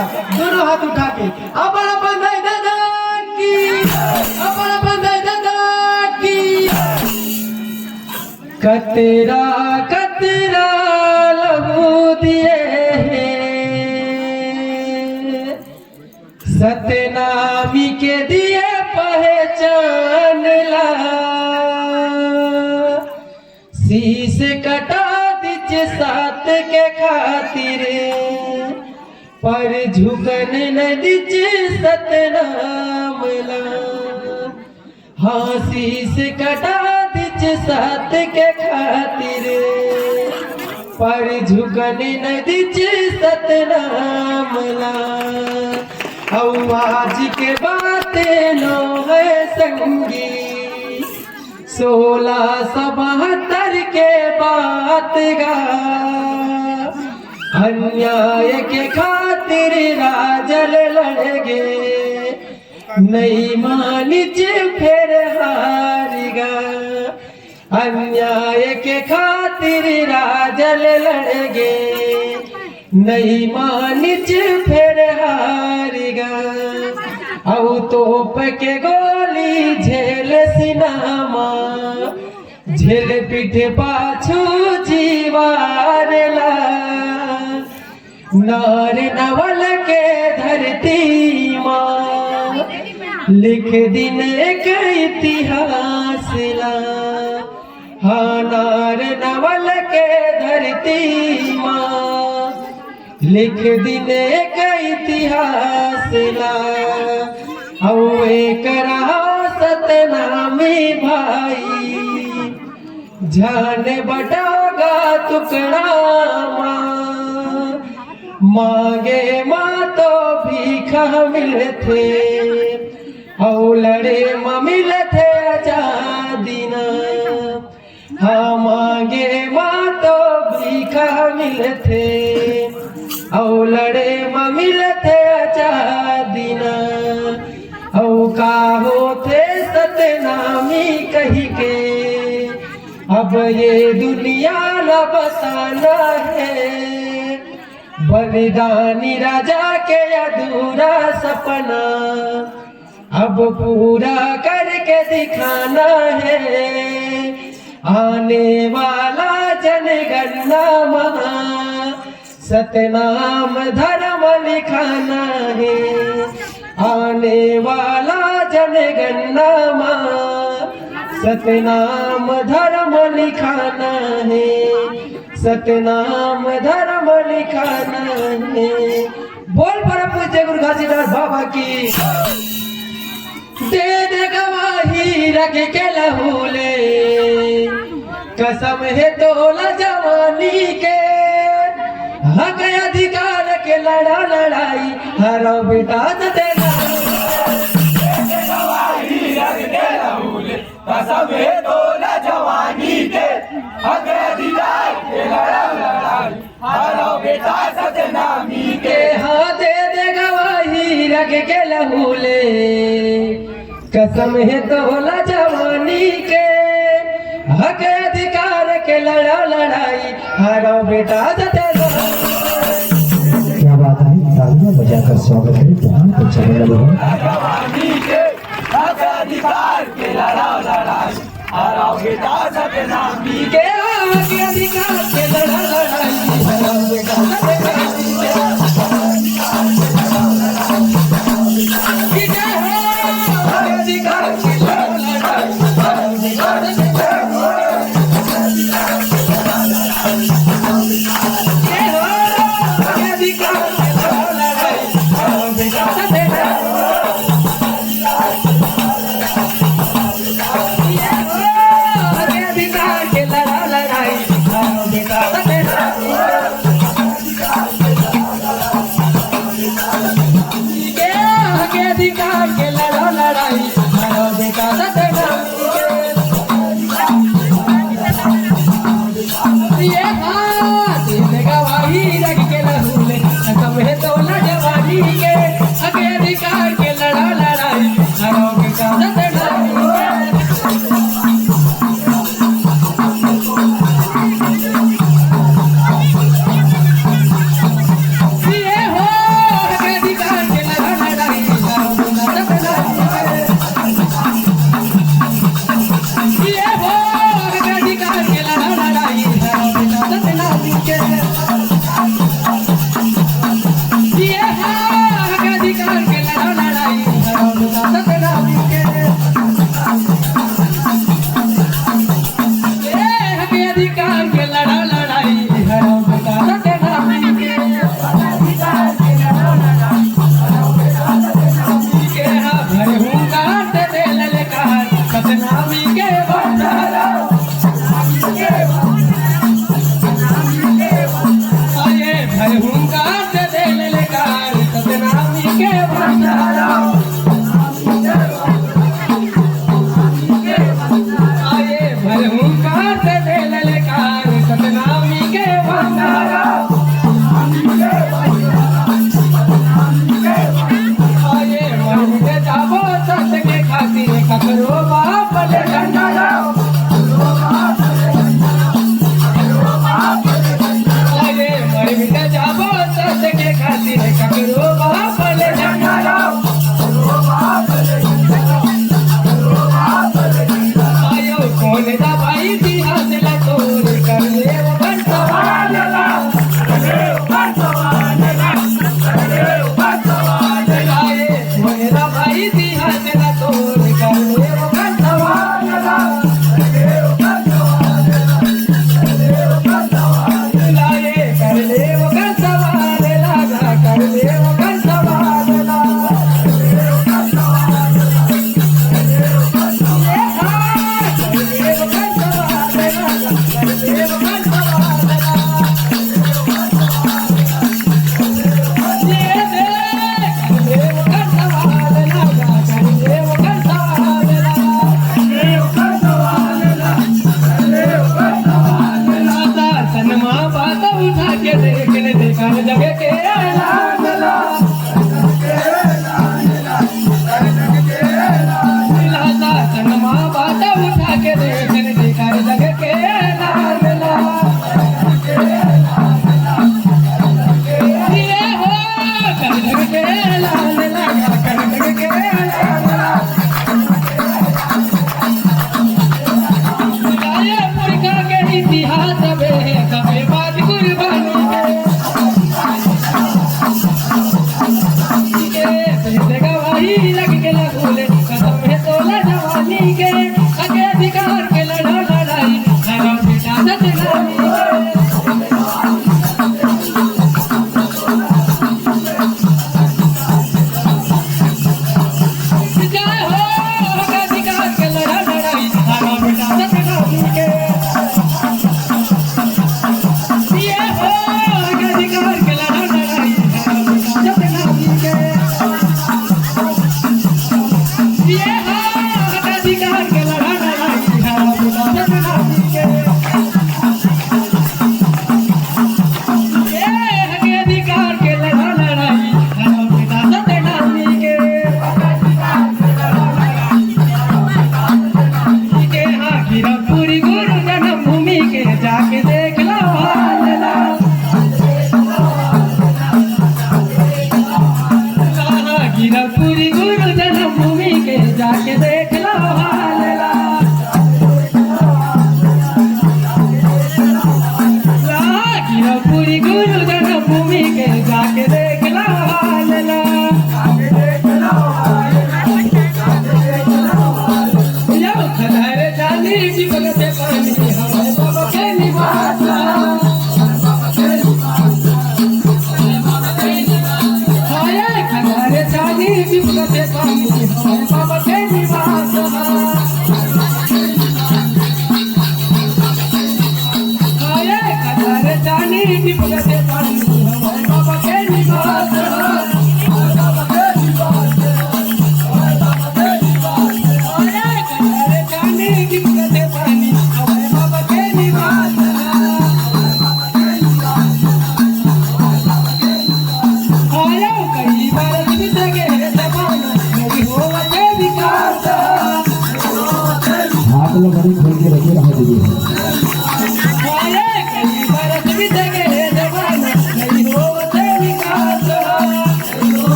होगा दोनों हाथ उठा के अपना बंधाई दादा की, अपना बंधाई दादा की। कतरा कतरा लहू दिए सतनामी के दिए पहचान ला, शीश कटा दिच सात के खातिर पर झुकन न दिच सतनाम ला। हाँ शीश कटा दिच सात के खातिर पर झुकन न दिच सतनाम ला। आज के बातें नो है संगी 1672 के बात गा, अन्याय के खातिर राजल लड़ गे, नहीं मानिच फिर हार गा। अन्याय के खातिर राजल लड़ गे, नहीं मानिच फिर हार गा। औ तोप के गोली झेल सिनामा, झेल पीठ पाछू जीवार ला। नार नवल के धरती माँ लिख दिन एक इतिहास ला। हाँ नार नवल के धरती माँ लिख दिन एक इतिहास ला। औ एक रहा सतनामी भाई, जान बटागा टुकड़ा माँ। मांगे माँ तो भीखा मिले थे, औ लड़े माँ मिले थे आजादी ना। हाँ मांगे माँ तो भीखा मिले थे, औ लड़े माँ मिले थे आजादी ना। औ का होते सतनामी कही के, अब ये दुनिया न बताना है। बलिदानी राजा के अधूरा सपना अब पूरा करके दिखाना है। आने वाला जनगणना महा सतनाम धर्म लिखाना है। आने वाला जनगणना महा सतनाम धर्म लिखाना है। सतनाम धर्म लिखाना है। बोल पर पूज्य गुरु घासीदास बाबा की। दे दे गवाही रख के लहूले, कसम है तोला जवानी के। हक अधिकार के लड़ा लड़ाई हरो बेटा देना। कसम है तोला जवानी के, हक अधिकार के लड़ा लड़ाई हरो बेटा सतनामी के। हाँ दे दे गवाही रख के लहूले, कसम है तोला जवानी के। हक अधिकार के लड़ा लड़ाई हरो बेटा सतनामी। क्या बात है, तालियां बजाकर स्वागत है। जहां पर चले जवानी के हक अधिकार के लड़ा लड़ाई हरो बेटा सतनामी के। हक अधिकार के लड़ा लड़ाई हरो बेटा सतनामी के। हक अधिकार के लड़ा लड़ाई हरो बेटा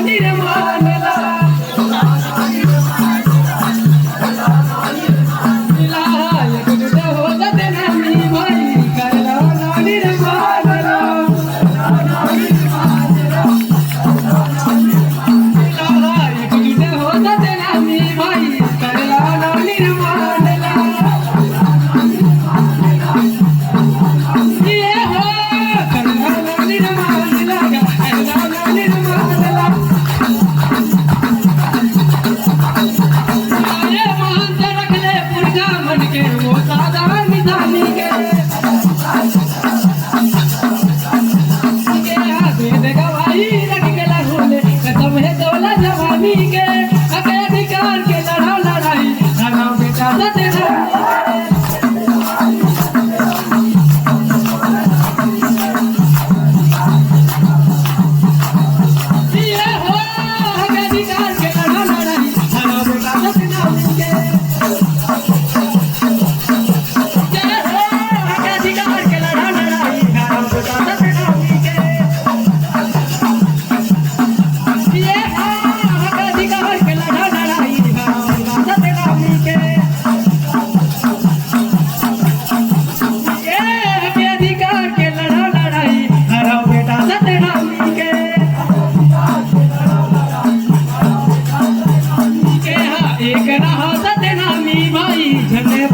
निर्माण में